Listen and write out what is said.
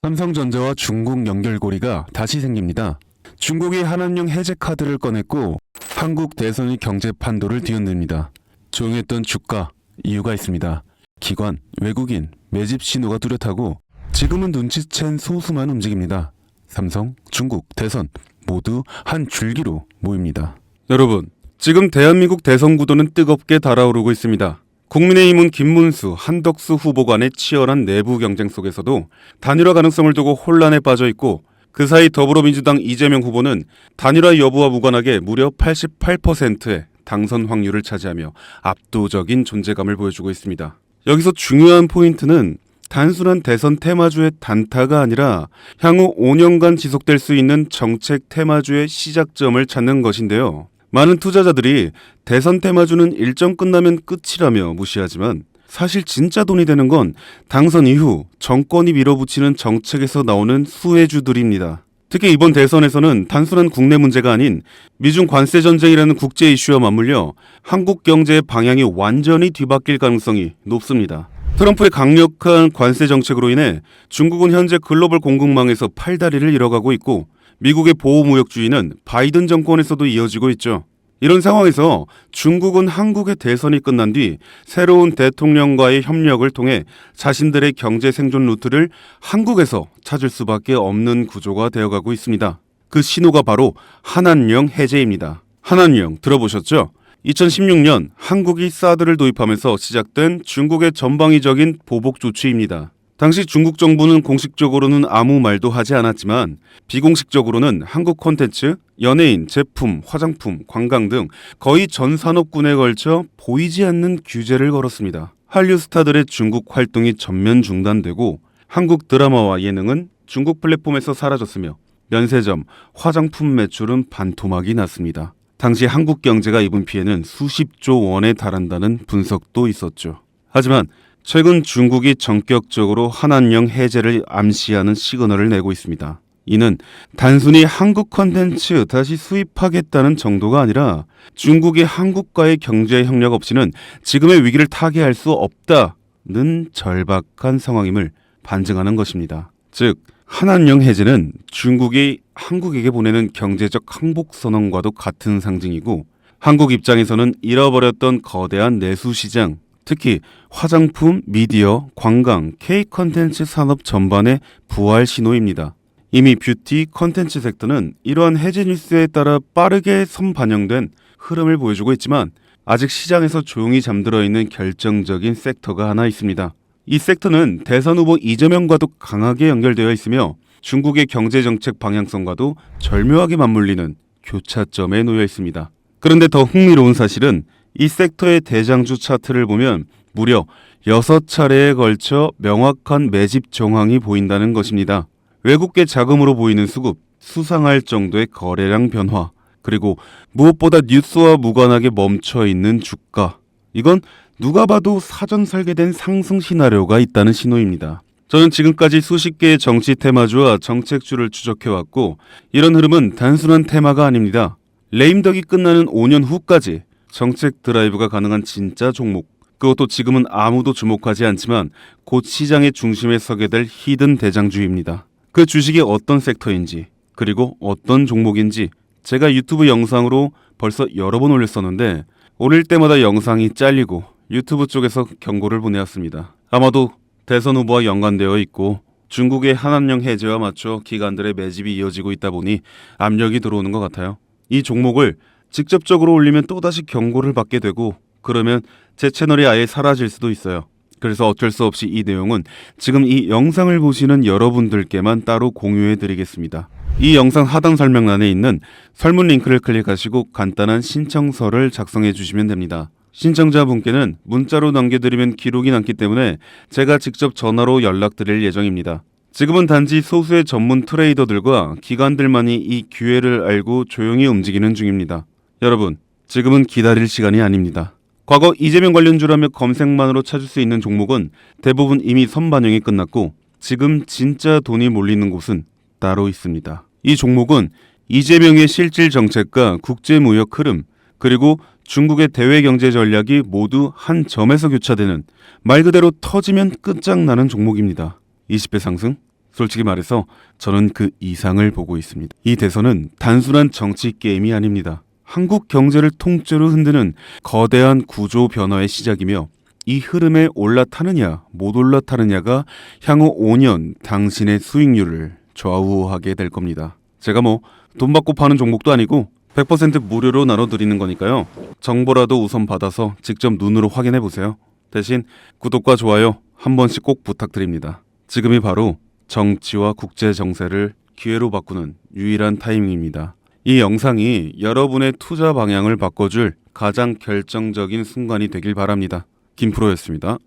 삼성전자와 중국 연결고리가 다시 생깁니다. 중국이 한한령 해제 카드를 꺼냈고 한국 대선의 경제 판도를 뒤흔듭니다. 조용했던 주가, 이유가 있습니다. 기관, 외국인, 매집 신호가 뚜렷하고 지금은 눈치챈 소수만 움직입니다. 삼성, 중국, 대선 모두 한 줄기로 모입니다. 여러분, 지금 대한민국 대선 구도는 뜨겁게 달아오르고 있습니다. 국민의힘은 김문수, 한덕수 후보 간의 치열한 내부 경쟁 속에서도 단일화 가능성을 두고 혼란에 빠져 있고, 그 사이 더불어민주당 이재명 후보는 단일화 여부와 무관하게 무려 88%의 당선 확률을 차지하며 압도적인 존재감을 보여주고 있습니다. 여기서 중요한 포인트는 단순한 대선 테마주의 단타가 아니라 향후 5년간 지속될 수 있는 정책 테마주의 시작점을 찾는 것인데요. 많은 투자자들이 대선 테마주는 일정 끝나면 끝이라며 무시하지만 사실 진짜 돈이 되는 건 당선 이후 정권이 밀어붙이는 정책에서 나오는 수혜주들입니다. 특히 이번 대선에서는 단순한 국내 문제가 아닌 미중 관세 전쟁이라는 국제 이슈와 맞물려 한국 경제의 방향이 완전히 뒤바뀔 가능성이 높습니다. 트럼프의 강력한 관세 정책으로 인해 중국은 현재 글로벌 공급망에서 팔다리를 잃어가고 있고, 미국의 보호무역주의는 바이든 정권에서도 이어지고 있죠. 이런 상황에서 중국은 한국의 대선이 끝난 뒤 새로운 대통령과의 협력을 통해 자신들의 경제 생존 루트를 한국에서 찾을 수밖에 없는 구조가 되어가고 있습니다. 그 신호가 바로 한한령 해제입니다. 한한령 들어보셨죠? 2016년 한국이 사드를 도입하면서 시작된 중국의 전방위적인 보복 조치입니다. 당시 중국 정부는 공식적으로는 아무 말도 하지 않았지만 비공식적으로는 한국 콘텐츠, 연예인, 제품, 화장품, 관광 등 거의 전 산업군에 걸쳐 보이지 않는 규제를 걸었습니다. 한류 스타들의 중국 활동이 전면 중단되고 한국 드라마와 예능은 중국 플랫폼에서 사라졌으며 면세점, 화장품 매출은 반토막이 났습니다. 당시 한국 경제가 입은 피해는 수십조 원에 달한다는 분석도 있었죠. 하지만 최근 중국이 전격적으로 한한령 해제를 암시하는 시그널을 내고 있습니다. 이는 단순히 한국 콘텐츠 다시 수입하겠다는 정도가 아니라 중국이 한국과의 경제 협력 없이는 지금의 위기를 타개할 수 없다는 절박한 상황임을 반증하는 것입니다. 즉, 한한령 해제는 중국이 한국에게 보내는 경제적 항복선언과도 같은 상징이고, 한국 입장에서는 잃어버렸던 거대한 내수시장, 특히 화장품, 미디어, 관광, K-컨텐츠 산업 전반의 부활 신호입니다. 이미 뷰티, 컨텐츠 섹터는 이러한 해제 뉴스에 따라 빠르게 선반영된 흐름을 보여주고 있지만 아직 시장에서 조용히 잠들어 있는 결정적인 섹터가 하나 있습니다. 이 섹터는 대선 후보 이재명과도 강하게 연결되어 있으며 중국의 경제정책 방향성과도 절묘하게 맞물리는 교차점에 놓여 있습니다. 그런데 더 흥미로운 사실은 이 섹터의 대장주 차트를 보면 무려 6차례에 걸쳐 명확한 매집 정황이 보인다는 것입니다. 외국계 자금으로 보이는 수급, 수상할 정도의 거래량 변화, 그리고 무엇보다 뉴스와 무관하게 멈춰있는 주가. 이건 누가 봐도 사전 설계된 상승 시나리오가 있다는 신호입니다. 저는 지금까지 수십 개의 정치 테마주와 정책주를 추적해왔고, 이런 흐름은 단순한 테마가 아닙니다. 레임덕이 끝나는 5년 후까지 정책 드라이브가 가능한 진짜 종목, 그것도 지금은 아무도 주목하지 않지만 곧 시장의 중심에 서게 될 히든 대장주입니다. 그 주식이 어떤 섹터인지, 그리고 어떤 종목인지 제가 유튜브 영상으로 벌써 여러 번 올렸었는데 올릴 때마다 영상이 잘리고 유튜브 쪽에서 경고를 보내왔습니다. 아마도 대선 후보와 연관되어 있고 중국의 한한령 해제와 맞춰 기관들의 매집이 이어지고 있다 보니 압력이 들어오는 것 같아요. 이 종목을 직접적으로 올리면 또다시 경고를 받게 되고, 그러면 제 채널이 아예 사라질 수도 있어요. 그래서 어쩔 수 없이 이 내용은 지금 이 영상을 보시는 여러분들께만 따로 공유해 드리겠습니다. 이 영상 하단 설명란에 있는 설문 링크를 클릭하시고 간단한 신청서를 작성해 주시면 됩니다. 신청자분께는 문자로 남겨드리면 기록이 남기 때문에 제가 직접 전화로 연락드릴 예정입니다. 지금은 단지 소수의 전문 트레이더들과 기관들만이 이 기회를 알고 조용히 움직이는 중입니다. 여러분, 지금은 기다릴 시간이 아닙니다. 과거 이재명 관련주라며 검색만으로 찾을 수 있는 종목은 대부분 이미 선반영이 끝났고 지금 진짜 돈이 몰리는 곳은 따로 있습니다. 이 종목은 이재명의 실질 정책과 국제무역 흐름, 그리고 중국의 대외 경제 전략이 모두 한 점에서 교차되는, 말 그대로 터지면 끝장나는 종목입니다. 20배 상승, 솔직히 말해서 저는 그 이상을 보고 있습니다. 이 대선은 단순한 정치 게임이 아닙니다. 한국 경제를 통째로 흔드는 거대한 구조 변화의 시작이며 이 흐름에 올라타느냐 못 올라타느냐가 향후 5년 당신의 수익률을 좌우하게 될 겁니다. 제가 뭐 돈 받고 파는 종목도 아니고 100% 무료로 나눠드리는 거니까요. 정보라도 우선 받아서 직접 눈으로 확인해 보세요. 대신 구독과 좋아요 한 번씩 꼭 부탁드립니다. 지금이 바로 정치와 국제 정세를 기회로 바꾸는 유일한 타이밍입니다. 이 영상이 여러분의 투자 방향을 바꿔줄 가장 결정적인 순간이 되길 바랍니다. 김프로였습니다.